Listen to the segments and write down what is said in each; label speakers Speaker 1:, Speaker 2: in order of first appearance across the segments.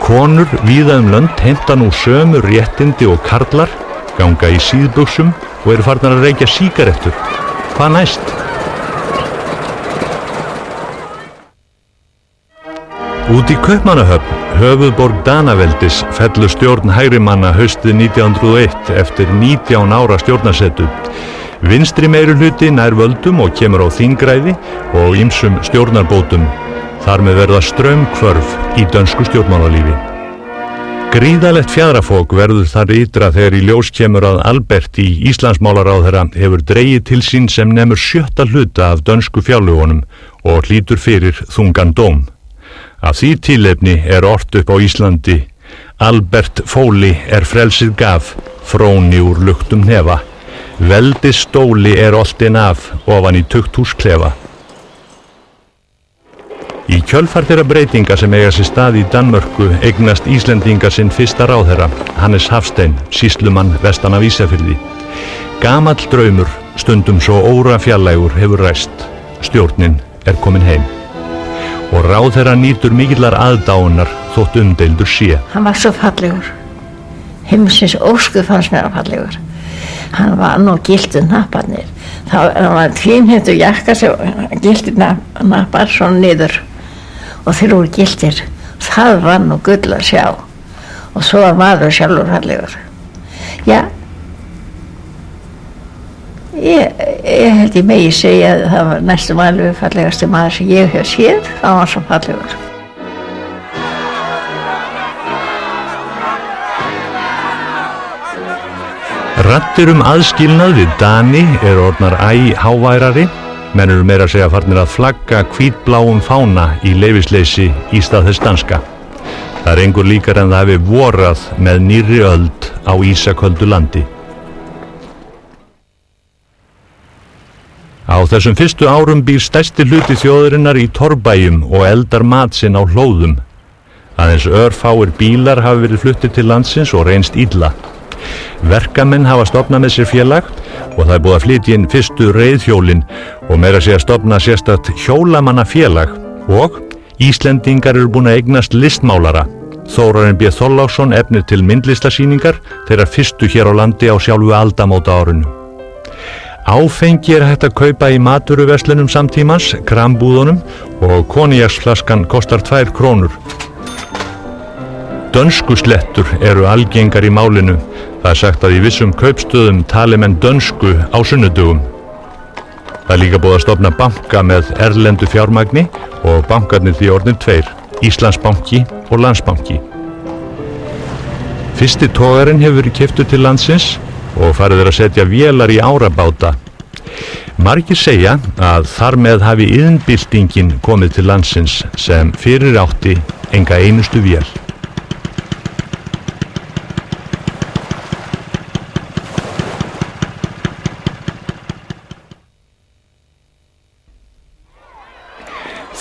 Speaker 1: Konur víða lönd heimta nú sömu réttindi og karlar, ganga í síðbuxum og eru farnar að reykja sígarettur. Hvað næst? Út í Kaupmannahöfn, höfuðborg Danaveldis, fellur stjórn hægrimanna haustið 1901 eftir 19 ára stjórnarsetu. Vinstri meirihluti nær völdum og kemur á þingræði og ýmsum stjórnarbótum. Þar með verða straumhvörf í dönsku stjórnmálalífi. Gríðalegt fjaðrafok verður þar ytra þegar í ljós kemur að Albert í Íslandsmálaráðherra hefur dregið til sín sem nemur 7. hluta af dönsku fjárlögunum og hlýtur fyrir þungan dóm. Af því tilefni ort upp á Íslandi: Albert Fóli frelsið gaf, fróni úr luktum hnefa. Veldis stóli oltin af, ofan í tukthúsklefa. Í kjölfar þeirra breytinga sem eiga sér stað í Danmörku eignast Íslendingar sinn fyrsta ráðherra, Hannes Hafstein, sýslumann vestan af Ísafirði. Gamall draumur, stundum svo órafjarlægur, hefur ræst. Stjórnin komin heim. Og ráðherra nýtur mikillar aðdáunar þótt umdeildur sé.
Speaker 2: Hann var svo fallegur. Heimsins óskuð fannst mér fallegur. Hann var nú giltur napparnir. Það var tvínhættu jakka sem giltur nappar svona niður og þeir voru giltir. Það var nú gull að sjá. Og svo var maður sjálfur fallegur. Já, ég held ég megi segja að það var næstum alveg fallegasti maður sem ég hef séð. Það var svo fallegur.
Speaker 1: Raddir aðskilnað við Dani orðnar háværari. Menn eru meira að segja farnir að flagga hvítbláum fána í leyfisleysi í stað þess danska. Það engur líkar en það hafi vorað með nýrri öld á ísaköldu landi. Á þessum fyrstu árum býr stærsti hluti þjóðarinnar í torfbæjum og eldar mat sinn á hlóðum. Aðeins örfáir bílar hafa verið fluttir til landsins og reynst illa. Verkamenn hafa stofnað með sér félag og það búið að flytja inn fyrstu reiðhjólin og meira að segja stofna sérstakt hjólamannafélag og Íslendingar eru búin að eignast listmálara. Þórarinn B. Þorláksson efnir til myndlistasýningar þeirra fyrstu hér á landi á sjálfu aldamótaárinu. Áfengi hægt að kaupa í matvöruverslunum samtímans, krambúðunum, og koníaksflaskan kostar 2 krónur. Dönsku slettur eru algengar í málinu. Það sagt að í vissum kaupstöðum tali menn dönsku á sunnudögum. Það er líka búið að stofna banka með erlendu fjármagni og bankarnir því orðnir 2, Íslandsbanki og Landsbanki. Fyrsti togarinn hefur verið keyptur til landsins og farið að setja vélar í árabáta. Margir segja að þar með hafi iðnbyltingin komið til landsins sem fyrir átti enga einustu vél.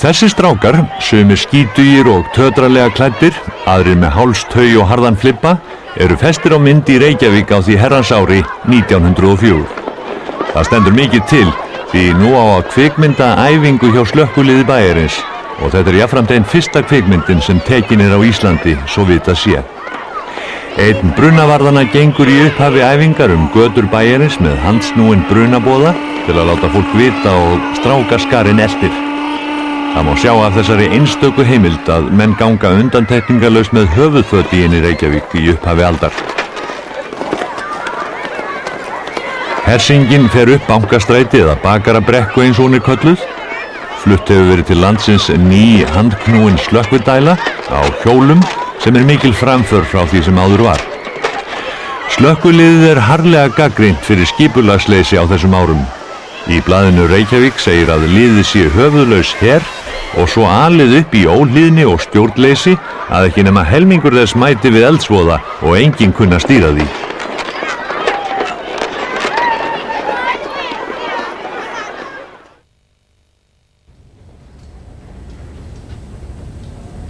Speaker 1: Þessi strákar, sumir skítugir og tötralega klæddir, aðrir með hálstau og harðan flibba, eru festir á mynd í Reykjavík á því herrans ári 1904. Það stendur mikið til því nú á að kvikmynda æfingu hjá slökkviliði bæjarins og þetta jafnframt einn fyrsta kvikmyndin sem tekin á Íslandi, svo vitað sé. Einn brunavarðana gengur í upphafi æfingar götur bæjarins með handsnúin brunaboða til að láta fólk vita og strákaskarinn eltir. Það má sjá af þessari einstöku heimild að menn ganga undantekningarlaust með höfuðföt í Reykjavík í upphafi aldar. Hersingin fer upp Bankastræti eða Bakarabrekku eins og hún kölluð. Flutt hefur verið til landsins ný handknúin slökkvidæla á hjólum sem mikil framför frá því sem áður var. Slökkviliðið harðlega gagnrýnt fyrir skipulagsleysi á þessum árum. Í blaðinu Reykjavík segir að liðið sé höfuðlaus her og svo alið upp í óhlýðni og stjórnleysi að ekki nema helmingur þess mæti við eldsvoða og enginn kunna stýra því.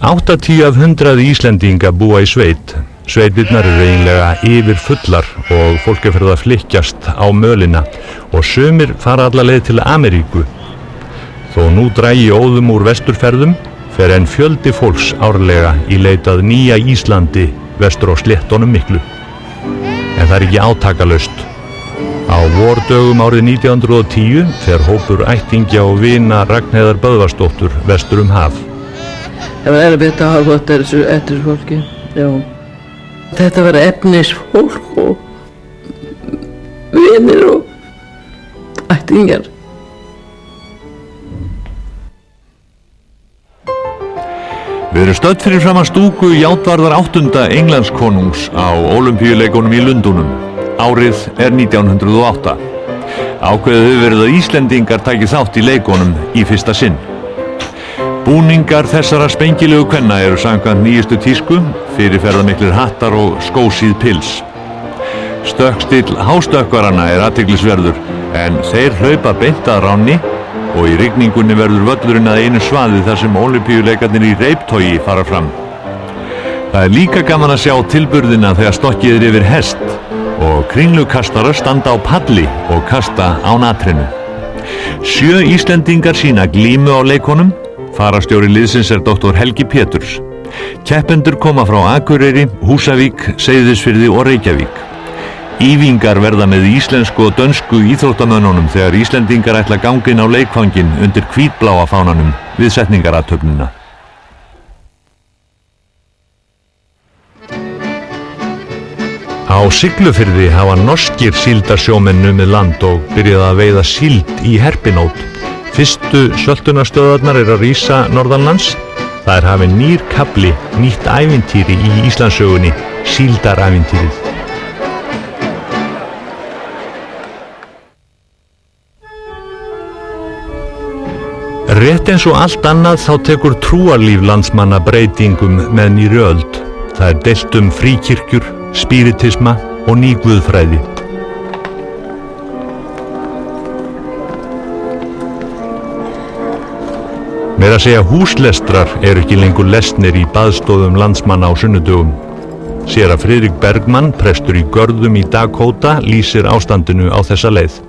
Speaker 1: Áttatíu af 100 Íslendinga búa í sveit. Sveitirnar eru eiginlega yfir fullar og fólk farið að flykkjast á mölina og sumir fara alla leið til Ameríku. Þó nú drægi óðum úr vesturferðum fer enn fjöldi fólks árlega í leit að nýja Íslandi vestur á sléttunum miklu. En það ekki átakalaust. Á vordögum árið 1910 fer hópur ættingja og vina Ragnheiðar Böðvarsdóttur vestur haf.
Speaker 3: Það var erfitt að hafa gott eftir fólki, já. Þetta var efnisfólk og vinir og ættingjar.
Speaker 1: Við erum stödd fyrir framan stúku Játvarðar 8. Englandskonungs á Ólympíuleikunum í Lundúnum. Árið er 1908. Ákveðið hefur verið að Íslendingar taki þátt í leikunum í fyrsta sinn. Búningar þessara spengilegu kvenna eru samkvæmt nýjustu tísku, fyrirferðarmiklir hattar og skósíð pils. Stökkstill hástökkvaranna er athyglisverður, en þeir hlaupa beint að ránni og í rigningunni verður völlurinn að einu svaði þar sem ólympíuleikarnir í reiptogi fara fram. Það er líka gaman að sjá tilburðina þegar stokkið er yfir hest og kringlukastarar standa á palli og kasta á natrinu. 7 Íslendingar sína glímu á leikunum. Fararstjóri liðsins er Dr. Helgi Péturs. Keppendur koma frá Akureyri, Húsavík, Seyðisfirði og Reykjavík. Ívingar verða með íslensku og dönsku íþróttamönnunum þegar Íslendingar ætla gangin á leikvangin undir hvítbláa fánanum við setningarathöfnina. Á Siglufirði hafa norskir síldarsjómenn numið land og byrjað að veiða síld í herpinót. Fyrstu söltunarstöðarnar eru að rísa norðanlands. Það er hafinn nýr kafli, nýtt ævintýri í Íslandssögunni, síldarævintýrið. Rétt eins og allt annað þá tekur trúarlíf landsmanna breytingum með nýrri öld. Það er deilt fríkirkjur, spiritisma og ný guðfræði. Meira að segja húslestrar eru ekki lengur lesnir í baðstofum landsmanna á sunnudögum. Séra Friðrik Bergmann, prestur í Görðum í Dakóta, lýsir ástandinu á þessa leið.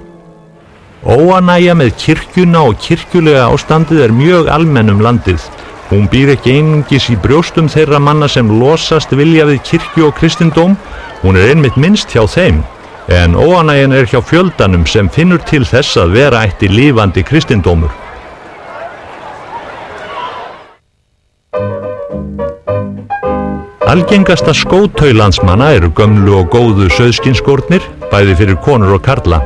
Speaker 1: Óánægja með kirkjuna og kirkjulega ástandið er mjög almenn landið. Hún býr ekki einungis í brjóstum þeirra manna sem losast vilja við kirkju og kristindóm. Hún er einmitt minnst hjá þeim. En óánægjan er hjá fjöldanum sem finnur til þess að vera ætti lifandi kristindómur. Algengasta skótau landsmanna eru gömlu og góðu sauðskinsskórnir, bæði fyrir konur og karla.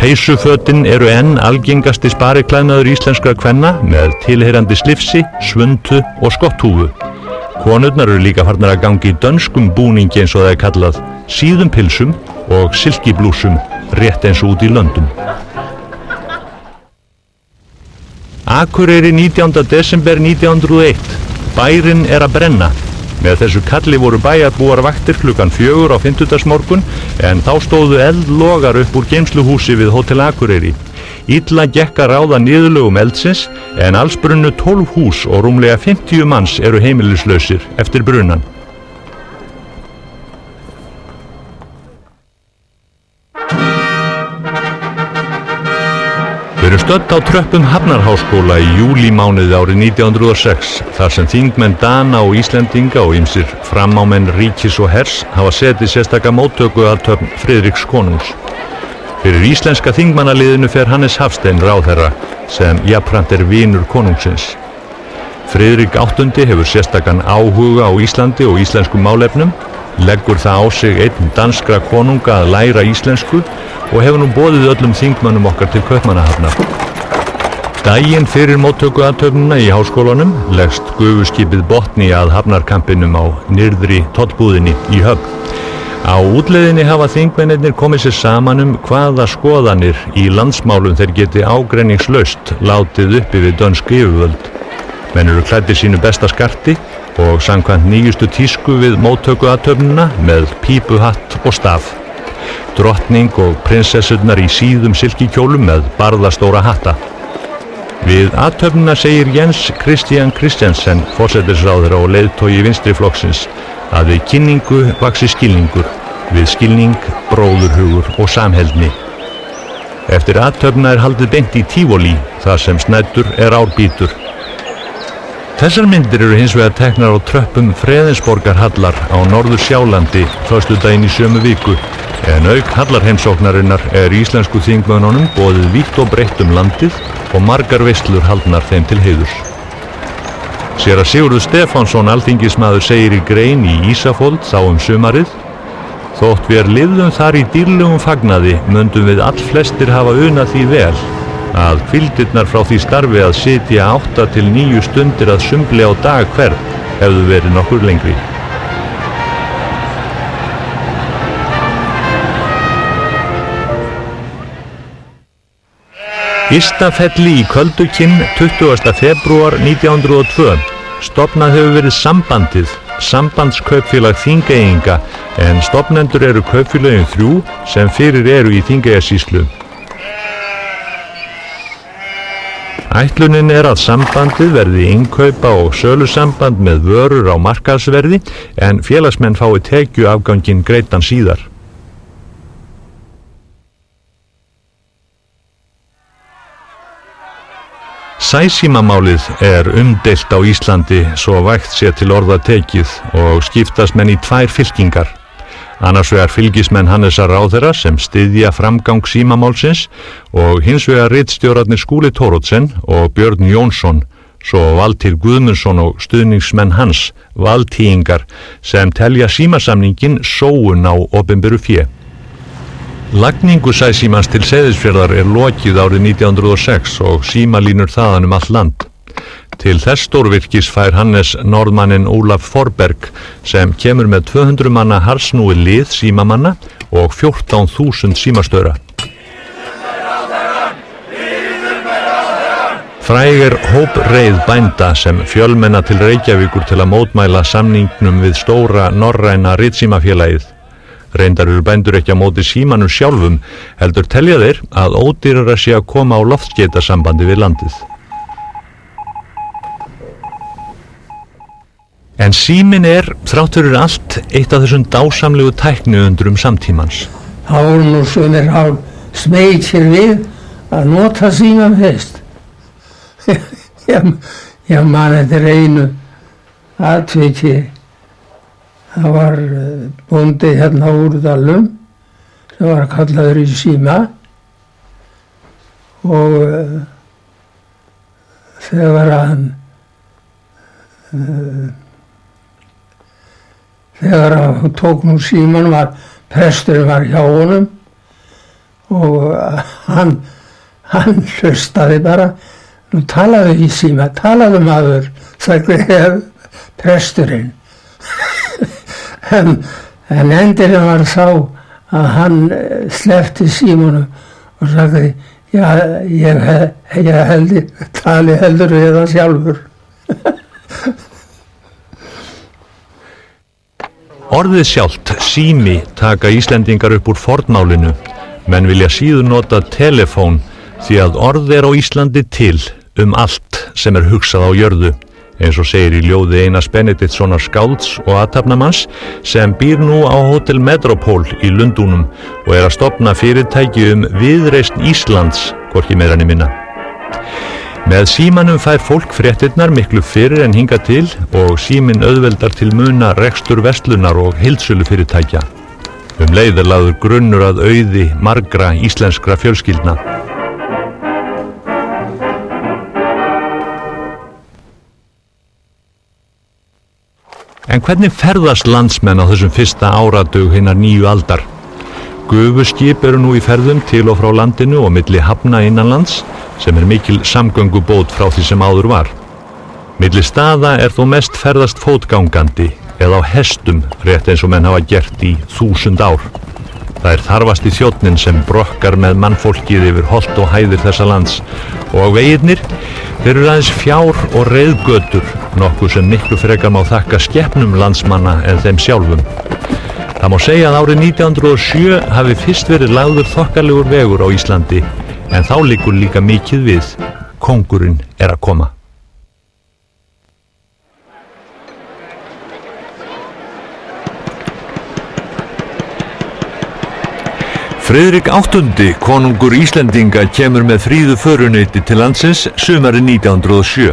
Speaker 1: Peysufötin eru enn algengasti spariklæðnaður íslenskra kvenna með tilheyrandi slifsi, svuntu og skotthúfu. Konurnar eru líka farnar að gangi í dönskum búningi eins og það er kallað, síðum pilsum og silkiblúsum, rétt eins og út í löndum. Akureyri 19. desember 1901. Bærinn er að brenna. Með þessu kalli voru bæjarbúar vaktir klukkan 4 á fimmtudagsmorgun en þá stóðu eldlogar upp úr geymsluhúsi við Hótel Akureyri. Illa gekk að ráða niðurlögum eldsins en alls brunnu 12 hús og rúmlega 50 manns eru heimilislausir eftir brunan. Við erum stödd á tröppum Hafnarháskóla í júlímánuði árið 1906 þar sem þingmenn Dana og Íslendinga og ýmsir framámenn ríkis og hers hafa setið sérstaka móttöku að töfn Friðriks konungs. Fyrir íslenska þingmannaliðinu fer Hannes Hafstein ráðherra sem jafnframt er vinur konungsins. Friðrik VIII hefur sérstakan áhuga á Íslandi og íslenskum málefnum, leggur það á sig einn danskra konunga að læra íslensku og hefur nú boðið öllum þingmönnum okkar til Kaupmannahafnar. Daginn fyrir móttökuathöfnina í háskólanum leggst gufuskipið Botni að hafnarkampinum á nyrðri tollbúðinni í Höfn. Á útleiðinni hafa þingmennirnir komið sér saman hvaða skoðanir í landsmálum þeir geti ágreiningslaust látið uppi við dönsk yfirvöld. Menn eru klæddir sínu besta skarti og samkvæmt nýjustu tísku við móttökuathöfnina með pípuhatt og staf. Drottning og prinsessurnar í síðum silkikjólum með barðastóra hatta. Við athöfnina segir Jens Christian Christiansen, forsætisráðherra og leiðtogi vinstriflokksins, að við kynningu vaxi skilningur, við skilning, bróðurhugur og samheldni. Eftir athöfna haldið beint í Tívolí, þar sem Snæddur árbítur. Þessar myndir eru hins vegar teknar á tröppum Freðinsborgarhallar á Norður Sjálandi föstudaginn í sömu viku, en auk hallarheimsóknarinnar íslensku þingmönnunum boðið vítt og breitt landið og margar veislur haldnar þeim til heiðurs. Séra Sigurður Stefánsson alþingismaður segir í grein í Ísafold þá sumarið: þótt við lifðum þar í dýrlegum fagnaði mundum við allflestir hafa unað því vel að hvíldirnar frá því starfi að sitja 8 til 9 stundir að sumbli á dag hvern hefðu verið nokkur lengri. Ystafelli í Köldukinn 20. febrúar 1902. Stofnað hefur verið Sambandið, Sambandskaupfélag Þingeyinga, en stofnendur eru kaupfélögin 3 sem fyrir eru í Þingeyjarsýslu. Ætlunin að sambandið verði innkaupa og sölusamband með vörur á markaðsverði, en félagsmenn fái tekjuafganginn greiddan síðar. Sæsímamálið umdeilt á Íslandi svo vægt sé til orða tekið og skiptast menn í 2 fylkingar. Annars vegar fylgismenn Hannesar ráðherra sem styðja framgang símamálsins og hins vegar ritstjórarnir Skúli Thoroddsen og Björn Jónsson, svo Valtýr Guðmundsson og stuðningsmenn hans, Valtýingar, sem telja símasamningin sóun á opinberu fé. Lagningu sæsímans til Seyðisfjarðar lokið árið 1906 og símalínur þaðan allt land. Til þess stórvirkis fær Hannes norðmanninn Ólaf Forberg sem kemur með 200 manna harðsnúið lið símamanna og 14.000 símastöðra. Fræg hópreið bænda sem fjölmenna til Reykjavíkur til að mótmæla samningnum við stóra norræna ritsímafélagið. Reyndar eru bændur ekki á móti símanum sjálfum, heldur telja þeir að ódýrara sé að koma á loftskeytasambandi við landið. En síminn þrátt fyrir allt eitt af þessum dásamlegu tækniundrum samtímans.
Speaker 4: Það voru nú sumir hálf smeykir við að nota símann fyrst. Ég man eftir einu atviki. Það var bóndi hérna úr Dalnum sem var kallaður í síma og þegar hann tók nú síman presturinn var hjá honum og hann hlustaði bara. Nú talaðu í síma, talaðu maður, sagði presturinn. En endilega var sá að hann sleppti símanum og sagði, já, ég tali heldur við það sjálfur.
Speaker 1: Orðið sjálft, sími, taka Íslendingar upp úr fornmálinu. Menn vilja síður nota telefón því að orð á Íslandi til allt sem hugsað á jörðu. Eins og segir í ljóði Einars Benediktssonar skálds og athafnamanns sem býr nú á Hótel Metropol í Lundúnum og að stofna fyrirtæki viðreisn Íslands, hvorki meira né minna. Með símanum fær fólk fréttirnar miklu fyrr en hingað til og síminn auðveldar til muna rekstur verslunar og heildsölu fyrirtækja. Leið lagður grunnur að auði margra íslenskra fjölskyldna. En hvernig ferðast landsmenn á þessum fyrsta áratug hinnar nýju aldar? Gufuskip eru nú í ferðum til og frá landinu og milli hafna innanlands sem mikil samgöngubót frá því sem áður var. Milli staða þó mest ferðast fótgangandi eða á hestum rétt eins og menn hafa gert í 1000 ár. Það þarfasti þjónninn sem brokkar með mannfólkið yfir holt og hæðir þessa lands og vegirnir eru aðeins fjár og reiðgötur, nokkuð sem miklu frekar má þakka skepnum landsmanna en þeim sjálfum. Það má segja að árið 1907 hafi fyrst verið lagður þokkalegur vegur á Íslandi, en þá liggur líka mikið við. Kóngurinn að koma. Friðrik VIII, konungur Íslendinga, kemur með fríðu föruneyti til landsins sumarið 1907.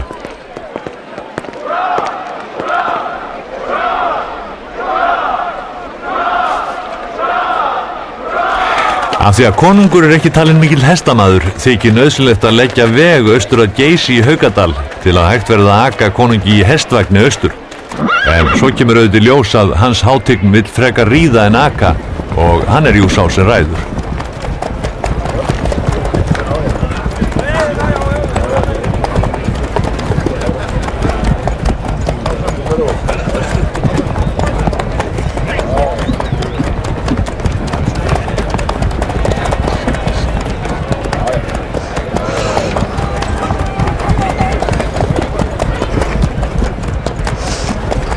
Speaker 1: Af því að konungur ekki talinn mikill hestamaður þykir nauðsynlegt að leggja veg austur að Geysi í Haukadal til að hægt verða að aka konungi í hestvagni austur. En svo kemur auðvitað í ljós að hans hátign vill frekar ríða en aka og hann jú sá sem ræður.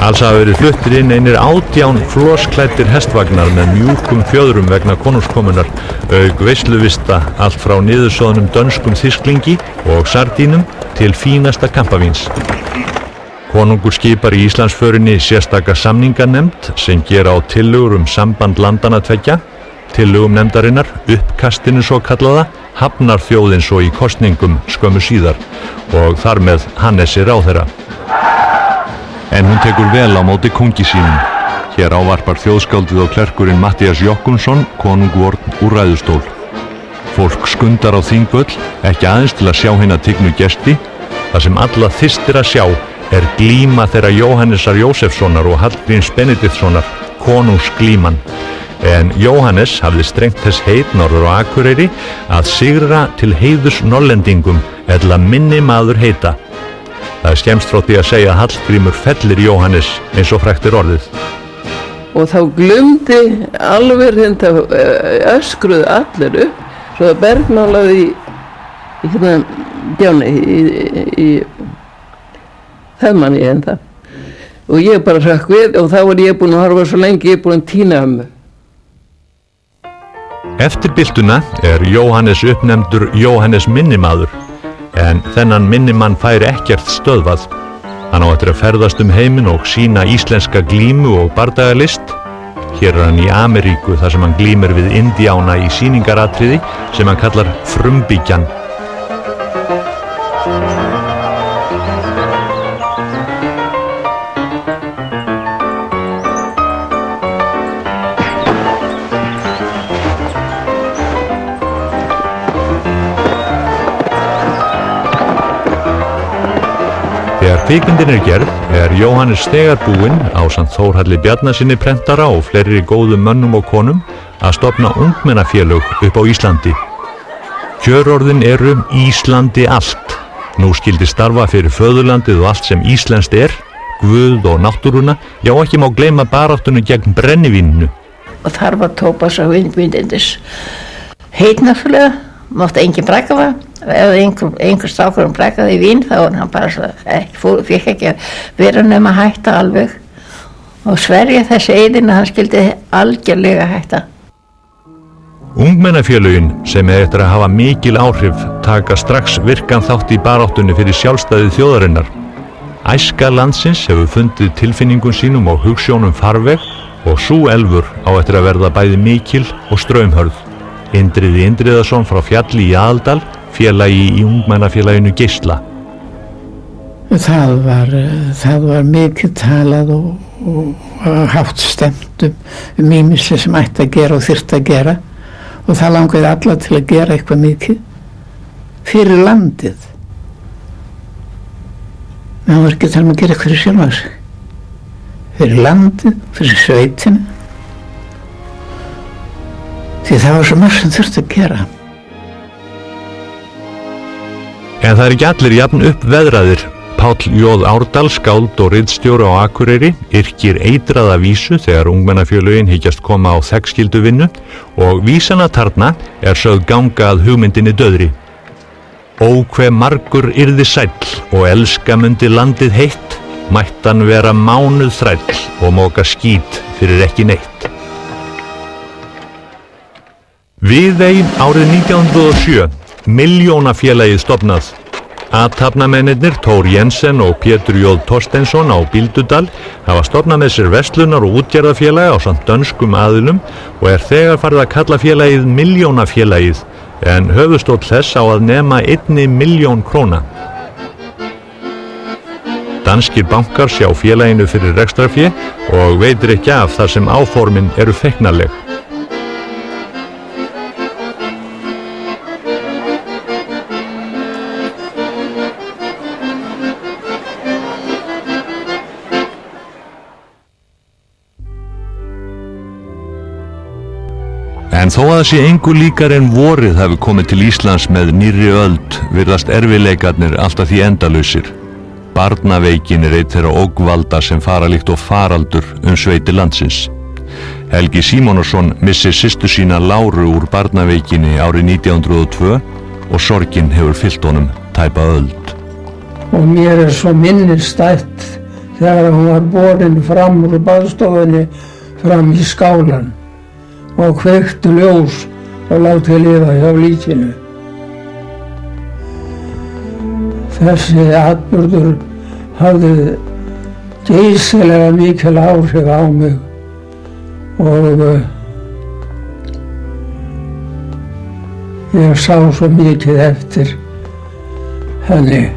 Speaker 1: Alls hafa verið fluttir inn einir 18 flosklæddir hestvagnar með mjúkum fjöðrum vegna konungskomunnar, auk veisluvista allt frá niðursoðnum dönskum þisklingi og sardínum til fínasta kampavíns. Konungur skipar í Íslandsförinni sérstaka samninganefnd sem gera á tillögur samband landanna tveggja, tillögum nefndarinnar, uppkastinu svo kallaða, hafnar þjóðin svo í kosningum skömmu síðar og þar með Hannesi ráðherra. En hún tekur vel á móti kongi sínum. Hér ávarpar þjóðskáldið og klerkurinn Matthías Jochumsson konungvorn úr ræðustól. Fólk skundar á Þingvöll, ekki aðeins til að sjá hina tignu gesti. Það sem alla þystir að sjá glíma þeirra Jóhannesar Jósefssonar og Hallgríms Benediktssonar, konungsglíman. En Jóhannes hafði strengt þess heit norður á Akureyri að sigra til heiðurs Norrlendingum ella minni maður heita. Það skemmst frá því að segja að Hallgrímur fellir Jóhannes eins og frægt orðið.
Speaker 3: Og þá glumdi alveg þetta öskruð allir upp svo það bergmálaði í hérna djáni í það man ég ennþá. Og ég bara hrakk við og þá var ég búinn að horfa svo lengi, ég búinn að týna ömmu.
Speaker 1: Eftir byltuna Jóhannes uppnefndur Jóhannes minnimaður. En þennan minnimann fær ekkert stöðvað. Hann á eftir að ferðast heiminn og sýna íslenska glímu og bardagalist. Hér hann í Ameríku þar sem hann glímir við indjána í sýningaratriði sem hann kallar frumbyggjan. Þegar kvikmyndin gerð Jóhannes þegar búinn ásamt Þórhalli Bjarnasyni prentara og fleiri góðum mönnum og konum að stofna ungmennafélög upp á Íslandi. Kjörorðin Íslandi allt. Nú skildi starfa fyrir föðurlandið og allt sem íslenskt Guð og náttúruna, já ekki má gleyma baráttunni gegn brennivíninu.
Speaker 2: Og þar var tóbaks og vindindis heitnaflega, mátti enginn brekka það. Ef einhver strákur brekkaði vín þá var hann bara fikk ekki að vera nema að hætta alveg og sverja þessi eidin að hann skildi algjörlega hætta.
Speaker 1: Ungmennafélögin sem eftir að hafa mikil áhrif taka strax virkan þátt í baráttunni fyrir sjálfstæði þjóðarinnar. Æska landsins hefur fundið tilfinningum sínum og hugsjónum farveg og sú elfur á eftir að verða bæði mikil og straumhörð. Indriði Indriðason frá Fjalli í Aðaldal, félagi í ungmennafélaginu Geisla.
Speaker 4: Það var mikið talað og hátt stemt ýmislegt sem ætti að gera og þyrfti að gera og það langaði alla til að gera eitthvað mikið fyrir landið. En það var ekki að tala um að gera eitthvað fyrir sjálfa sig. Fyrir landið, fyrir sveitinu. Því það var svo margt sem þurfti að gera.
Speaker 1: En það ekki allir jafn uppveðraðir. Páll Jóð Árdal, skáld og ritstjóri á Akureyri, yrkir eitraða vísu þegar ungmennafélögin hyggjast koma á þekkskylduvinnu og vísana þarna sögð ganga að hugmyndinni döðri. Ó hve margur yrði sæll og elska mundi landið heitt, mættan vera mánuð þræll og móka skít fyrir ekki neitt. Viðey árið 1907, milljónafélagið stofnað. Athafnamennirnir Thor Jensen og Pétur J. Thorsteinsson á Bíldudal hafa stofnað með sér verslunar- og útgerðarfélag ásamt dönskum aðilum og þegar farið að kalla félagið milljónafélagið en höfuðstóll þess á að nema 1 milljón króna. Danskir bankar sjá félaginu fyrir rekstrarfé og veitir ekki af þar sem áformin eru feiknarleg. En þó að það sé engu líkar en vorið hafi komið til Íslands með nýrri öld virðast erfiðleikarnir alltaf því endalausir. Barnaveikin einn þeirra ógvalda sem fara líkt og faraldur sveitir landsins. Helgi Símonarson missir systur sína Láru úr barnaveikinni árið 1902 og sorgin hefur fyllt honum tæpa öld.
Speaker 5: Og mér svo minnisstætt þegar hún var borin fram úr baðstofunni fram í skálan og kveiktu ljós og láti lifa hjá líkinu. Þessi atburður hafði geysilega mikil áhrif á mig og ég sá svo mikið eftir henni.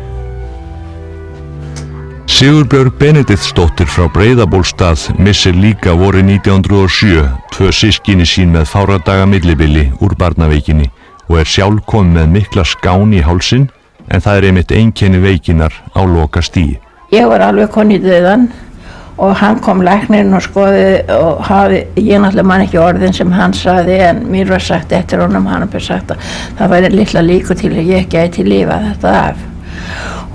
Speaker 1: Sigurbjörg Benediktsdóttir frá Breiðabólstað missir líka vorið 1907 2 systkini sín með fáradaga millibili úr barnaveikinni og sjálf komið með mikla skán í hálsinn en það einmitt einkenni veikinnar á loka stigi.
Speaker 2: Ég var alveg komin í dauðan og hann kom læknirinn og skoði og ég náttúrulega man ekki orðin sem hann sagði en mér var sagt eftir honum, hann hafði sagt að það væri litla líkur til að ég gæti lifað þetta af.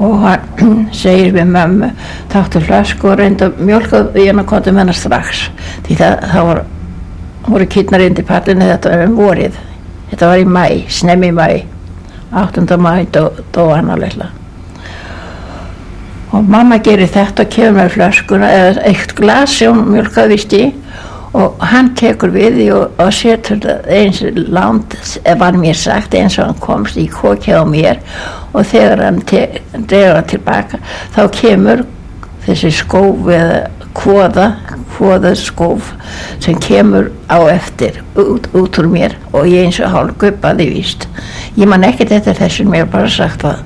Speaker 2: Og hann segir við mömmu, taktu flösku og reyndu að mjólka ég komdu með hana strax því það voru kýrnar inn til pallinu, þetta var vorið, þetta var í maí, snemmi í maí. 8. maí dó hann á litla. Og mamma gerir þetta og kemur með flöskuna eða eitt glas sem hún mjólkaði víst í og hann tekur við því og setur það eins langt, var mér sagt, eins og hann komst í kokið á mér og þegar hann dregur hann tilbaka þá kemur þessi skóf eða kvoðaskóf sem kemur á eftir út úr mér og ég eins og hálf guppaði víst. Ég man ekkert eftir þessu, mér bara sagt það.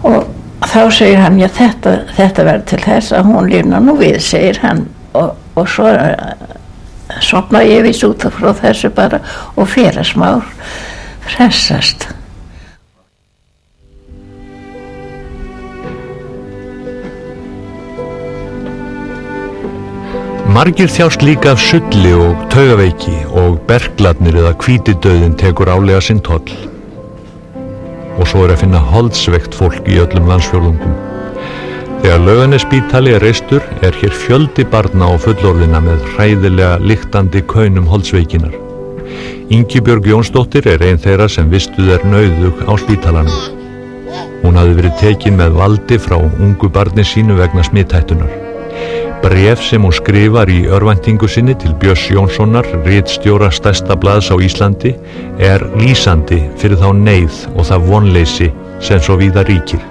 Speaker 2: Og þá segir hann, já þetta verður til þess að hún lifnar nú við, segir hann og svo sofnaði ég víst út frá þessu bara og fyrir smár hressast.
Speaker 1: Margir þjást líka af sulli og taugaveiki og berklarnir eða hvítidauðinn tekur álega sinn toll. Og svo að finna holdsveikt fólk í öllum landsfjórðungum. Þegar Laugarnesspítali reistur hér fjöldi barna og fullorðina með hræðilega lyktandi kaunum holdsveikinnar. Ingibjörg Jónsdóttir einn þeirra sem vistuð nauðug á spítalanum. Hún hafði verið tekin með valdi frá ungu barni sínu vegna smithættunar. Bréf sem hún skrifar í örvæntingu sinni til Björns Jónssonar, ritstjóra stærsta blaðs á Íslandi, lýsandi fyrir þá neyð og það vonleysi sem svo víða ríkir.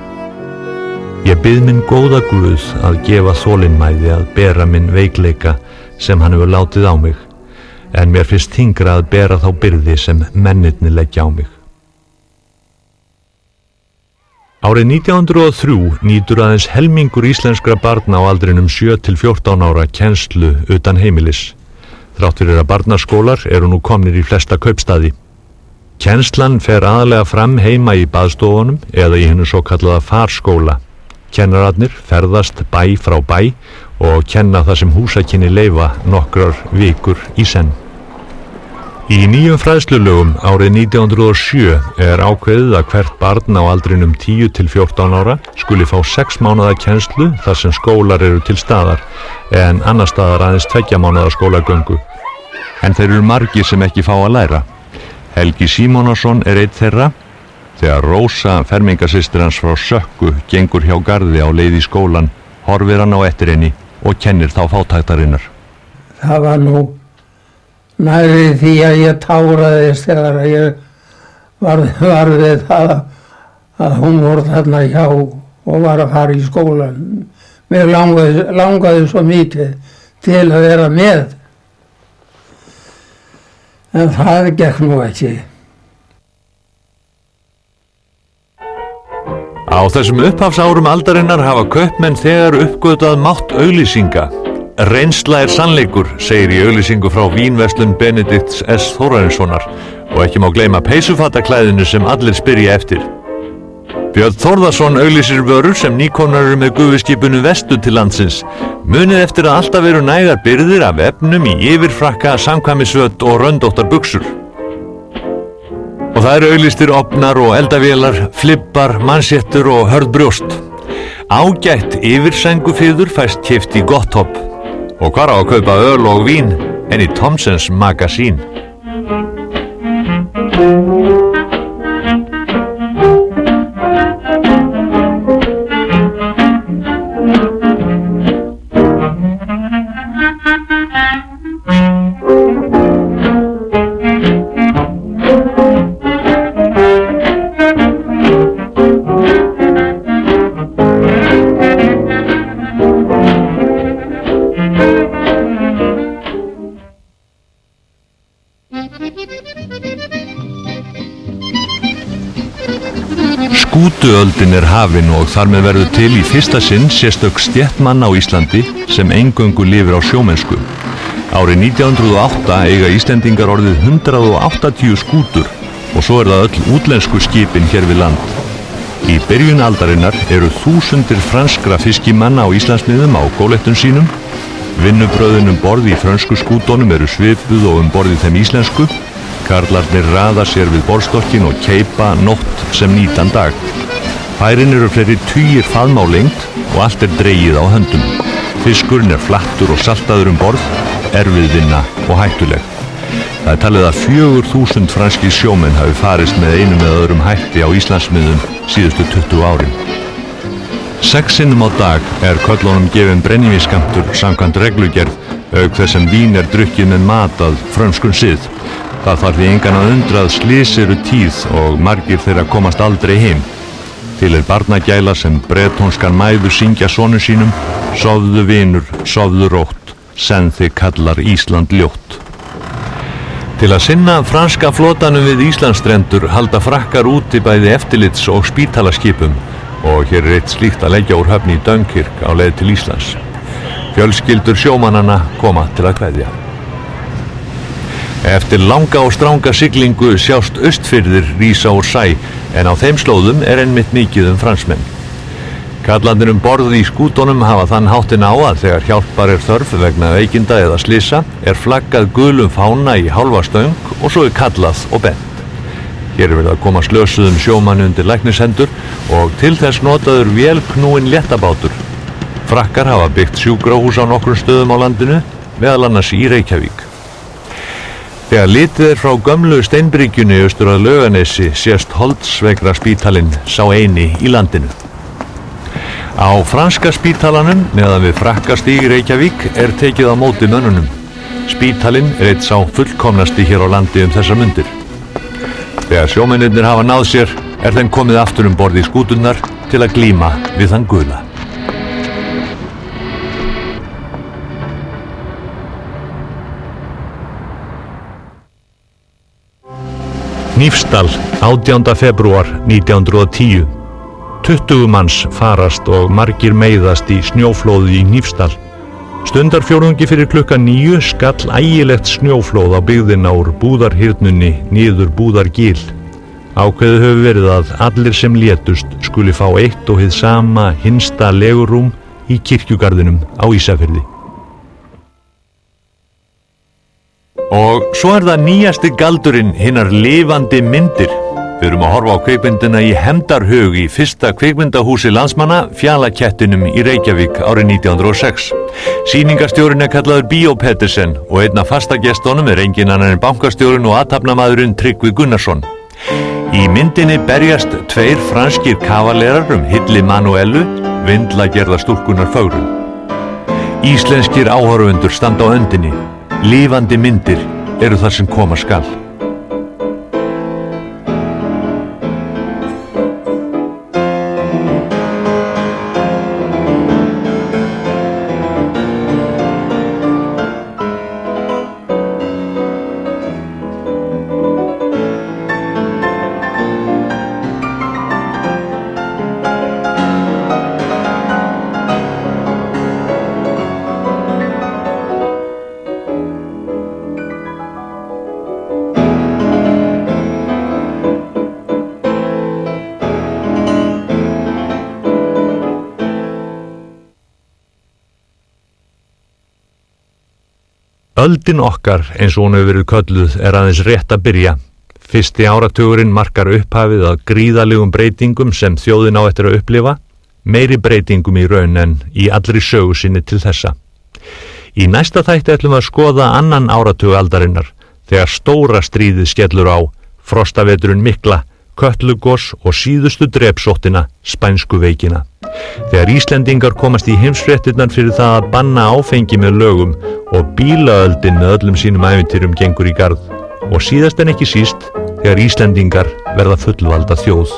Speaker 1: Ég bið minn góða Guð að gefa þolinmæði að bera minn veikleika sem hann hefur látið á mig, en mér finnst þyngra að bera þá byrði sem mennirnir leggja á mig. Árið 1903 nýtur aðeins helmingur íslenskra barna á aldrinum 7 til 14 ára kennslu utan heimilis. Þrátt fyrir að barnaskólar eru nú komnir í flesta kaupstaði. Kennslan fer aðalega fram heima í baðstofunum eða í hinu svo kallaða farskóla. Kennararnir ferðast bæ frá bæ og kenna það sem húsakynni leyfa nokkrar vikur í senn. Í nýjum fræðslulögum árið 1907 ákveðið að hvert barn á aldrinum 10 til 14 ára skuli fá 6 mánaða kennslu þar sem skólar eru til staðar en annar staðar aðeins 2 mánaða skólagöngu. En þeir eru margir sem ekki fá að læra. Helgi Símonarson einn þeirra. Þegar Rósa, fermingasystir hans frá Sökku, gengur hjá garði á leið í skólan, horfir hann á eftir henni og kennir þá fátæktarinnar.
Speaker 5: Það var nú nærri því að ég táraðist þegar ég var við það að hún voru þarna hjá og var að fara í skólan. Mér langaði svo mikið til að vera með. En það gekk nú ekki.
Speaker 1: Á þessum upphafsárum aldarinnar hafa kaupmenn þegar uppgötvað mátt auglýsinga. Reynsla sannleikur, segir í auglýsingu frá vínverslun Benedikts S. Þórarinssonar og ekki má gleyma peysufattaklæðinu sem allir spyrja eftir. Björn Þórðarson auglýsir vörur sem nýkomnar eru með gufuskipinu Vestur til landsins. Munið eftir að alltaf eru nægar birgðir af efnum í yfirfrakka, samkvæmisvöld og röndóttar buxur. Og það eru auglýstir ofnar og eldavélar, flippar, manséttur og hörð brjóst. Ágætt yfirsængufyður fæst keypt í Gotthopp. Og hvar á að kaupa öl og vín en í Thomsens Magasín. Skútuöldin hafin og þar með verður til í fyrsta sinn sérstök stétt manna á Íslandi sem eingöngu lifir á sjómennsku. Árið 1908 eiga Íslendingar orðið 180 skútur og svo það öll útlensku skipin hér við land. Í byrjun aldarinnar eru þúsundir franskra fiskimanna á Íslandsmiðum á gólettun sínum. Vinnubröðin borð í frönsku skútunum eru svipuð og borð í þeim íslensku. Karlarnir raða sér við borðstokkin og keipa nótt sem nýtan dag. Færin eru fleiri tugir faðma á lengd og allt dregið á höndum. Fiskurinn flattur og saltaður borð, erfið vinna og hættuleg. Það talið að 4000 franskir sjómenn hafi farist með einum eða öðrum hætti á Íslandsmiðum síðustu 20 árin. 6 sinnum á dag köllunum gefinn brennivínsskammtur samkvæmt reglugerð, auk þess sem vín drukkið með mat að frönskum sið. Það þarf því engan að undra að slys eru tíð og margir þeirra komast aldrei heim. Til barnagæla sem bretónskan mæður syngja sonum sínum: sofðu vinur, sofðu rótt, senn þig kallar Ísland ljótt. Til að sinna franska flotanum við Íslandsstrendur halda frakkar úti bæði eftirlits- og spítalaskipum og hér eitt slíkt að leggja úr höfn í Dunkirk á leið til Íslands. Fjölskyldur sjómannanna koma til að kveðja. Eftir langa og stranga siglingu sjást Austfirðir rísa úr sæ en á þeim slóðum einmitt mikið fransmenn. Kallarnir borð í skútunum hafa þann háttinn á að þegar hjálpar þörf vegna veikinda eða slysa flaggað gulum fána í hálfa stöng og svo kallað og bent. Hér verið að koma slösuðum sjómanni undir læknishendur og til þess notaður vélknúinn léttabátur. Frakkar hafa byggt sjúkrahús á nokkrum stöðum á landinu, meðal annars í Reykjavík. Þegar litið frá gömlu steinbryggjunni austur að Laugarnesi sést Holtsveikra spítalinn sá eini í landinu. Á franska spítalanum neðan við Frakkastíg í Reykjavík tekið á móti mönnunum. Spítalinn einn sá fullkomnasti hér á landi þessar mundir. Þegar sjómennirnir hafa náð sér þeim komið aftur borð í skúturnar til að glíma við þann gula. Hnífsdal, 18. febrúar 1910. 20 manns farast og margir meiðast í snjóflóði í Hnífsdal. Stundarfjórðungi fyrir klukkan 9 skall ægilegt snjóflóð á byggðina úr Búðarhyrnunni niður Búðargil. Ákveðið hefur verið að allir sem létust skuli fá eitt og hið sama hinsta legurúm í kirkjugarðinum á Ísafirði. Og svo það nýjasti galdurinn hinnar lifandi myndir. Við erum að horfa á kvikmyndina í Hefndarhug í fyrsta kvikmyndahúsi landsmanna, Fjallakettinum í Reykjavík árið 1906. Sýningarstjórinn kallaður Bíó Pettersen og einn af fastagestunum engin annar en bankastjórinn og athafnamaðurinn Tryggvi Gunnarsson. Í myndinni berjast 2 franskir kavalerar Hilli Manuelu, vindlagerða stúlkunnar fögru. Íslenskir áhorfendur standa á öndinni. Lifandi myndir eru þar sem koma skal. Öldin okkar, eins og hún hefur verið kölluð, aðeins rétt að byrja. Fyrsti áratugurinn markar upphafið að gríðalegum breytingum sem þjóðin á eftir að upplifa, meiri breytingum í raun en í allri sögu sinni til þessa. Í næsta þætti ætlum við að skoða annan áratug aldarinnar, þegar stóra stríðið skellur á, frostaveturinn mikla, Kötlugos og síðustu drepsóttina, spænsku veikina. Þegar Íslendingar komast í heimsfréttirnar fyrir það að banna áfengi með lögum og bílaöldin með öllum sínum ævintýrum gengur í garð. Og síðast en ekki síst, þegar Íslendingar verða fullvalda þjóð.